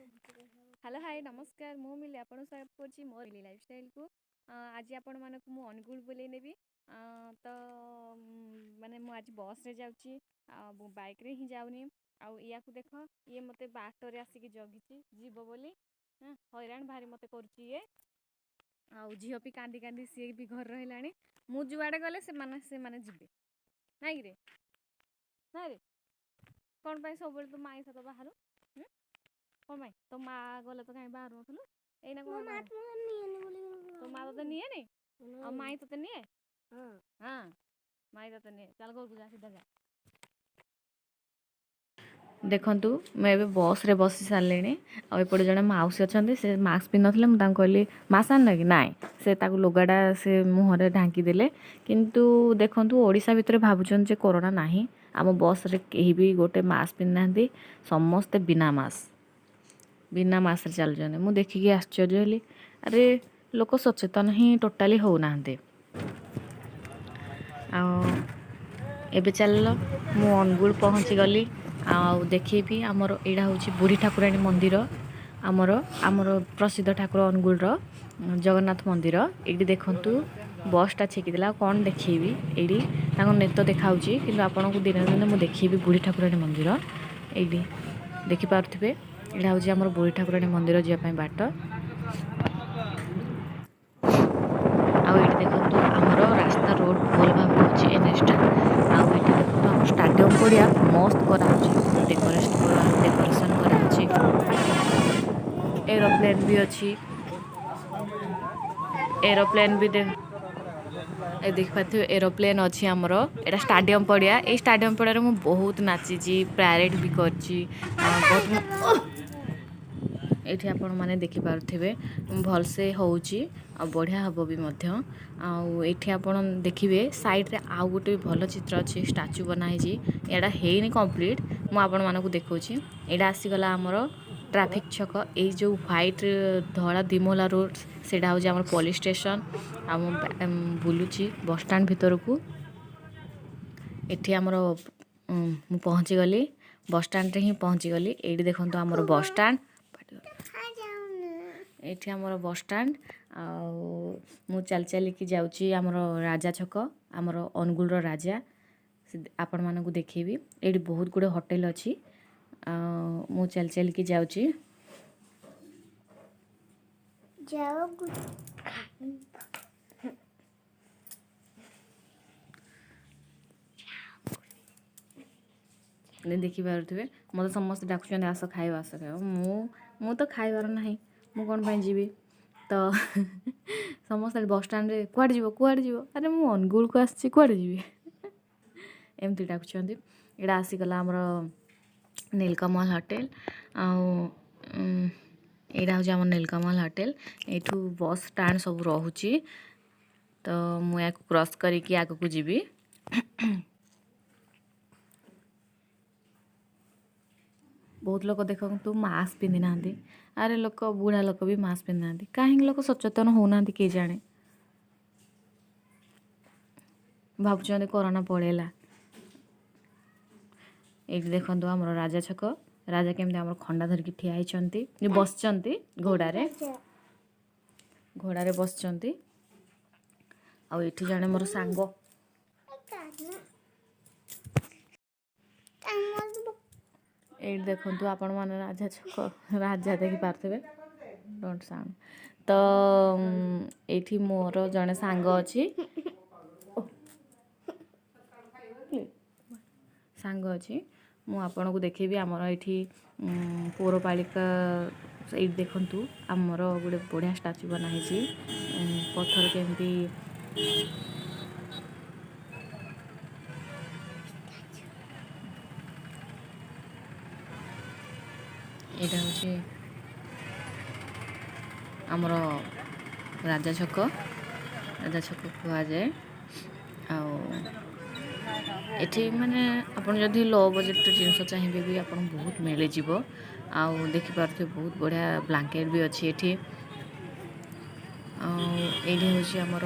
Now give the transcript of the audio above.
hello hi नमस्कार मु मिली आपन स्वागत करछि मोर मिली लाइफस्टाइल को आज आपण मानक मु अनुगुल बोले नेबी तो माने मु आज बस रे जाउछि बाइक रे ही जाउनी या को देख ये मते बाट रे आसिक जगिछि जीव बोली हैरान भारी मते करछि ये झील भी कांदी कांदी सी भी घर रही मु जुआड़े गले से माने जीवे नाई रे ना रे कौन पाई सब तो माई सत बाहर कौन पाई तो माँ गले तो कहीं बाहर नथलु एना कौन तो माँ तो निए नहीं और माई तो निए हाँ माई तो निए चल घर को जा सीधा जा देखंतु मैं एबे बस रे बसी सारलेनी आ एपटे जने माउसी अछंती से मास्क पिन नथले मु तांको कहली मास्क आन कि नाई से ताको लोगाडा से मुहरे ढांकी देले किंतु देखंतु ओडिसा भितरे भाबुचन जे कोरोना नाही आम बस रे केही भी गोटे मास्क पिन नांदी समस्त बिना मास्क रे चल जने मु देखि के आश्चर्य हली अरे लोक सचेतन ही टोटाली हो नांदे आ एबे चललो मु अनुगुल पहुंची गली आउ देखी आमर एडा हूँ बुढ़ी ठाकुराणी मंदिर आमर आमर प्रसिद्ध ठाकुर अनुगुल जगन्नाथ मंदिर ये देखंतु बसटा छेकीदेला कौन देखी ये नेत देखा कि आपन को दिन दिन मुझे देखी बुढ़ी ठाकुराणी मंदिर ये देखिपे यहाँ हूँ आम बुढ़ी ठाकुराणी मंदिर जावाई बाट आउे देखो आमर रास्ता रोड भल भाव हो एनएचटा आउे देखो आम स्टाडियम पड़िया मस्त कराऊँ डेकोरेशन कराऊँ एरोप्लेन भी अच्छी एरोप्लेन भी देख पारे एरोप्लेन अच्छी आमर एटा स्टाडियम पड़िया ये स्टाडियम पड़िया मुझे बहुत नाची प्रायरेट भी करची बहुत ये आपण मैंने देखिपे भलसे होची बढ़िया हम भी आठी आपड़ देखिए साइड रे आउ गोटे भल चित्र अच्छी स्टाच्यू बनाई एटा है कंप्लीट मुझे देखी यहाँ आसीगला आमर ट्रैफिक छक ये जो व्हाइट धड़ा दिमोला रोड से हूँ पुलिस स्टेशन आम बुलूची बस स्टैंड भीतर को ये आमर मु पहुँची गली बस स्टैंड रे ही पहुँची गली ये देखो आमर बस स्टैंड ये आमर बस स्टैंड मु चल चलिकी जाऊँगी आमर राजा छक आमर अनुगुल राजा आपण मानक देखेबी ये बहुत गुड़े होटेल अच्छी मु चल चलिकी जाऊँगी देखी पारे मत समस्त डाकुं आस खाइब मु तो खाइबार ना मु कौन पाई जीवी तो समस्त बस स्टैंड रे कुआड़े जीव अरे मु अनुगुल को आसी कुआड़े जीवी एमती डाकुं यहाँ आसीगला आमर नीलकमल होटेल यहाँ हूँ आम नीलकमल होटेल यू बस स्टैंड सब रोची तो मुझे क्रॉस करके आग को जीवी बहुत लोग देखो मास्क पिंधि ना अरे लोक बुढ़ा लोक भी मास्क पिंधि ना कहीं लोक सचेतन होना किए जाने भावुं कोरोना पड़ेगा ये देखो आम राजा छक राजा केमती आम खंडा धरिकी ठिया होती बस घोड़े बस आठी जड़े मोर सांग ये देखो आपण मैंने राजा छक राजा देखी पारे डोंट साउंड तो ये मोर जड़े सांग अच्छी सांग अच्छी मुझे को देखेबी आमर ये पौरपालिका ये देखु आमर गोटे बढ़िया स्टाच्यू बनाई पत्थर केमती यहाँ हूँ आमर राजा छक कह जाए एठी माने आपन जदि लो बजेट जिनस चाहिए भी आपन बहुत मिल जीवो आउ देखि पारथे बहुत बढ़िया ब्लैंकेट भी अच्छी एठी आ एठी होची हमर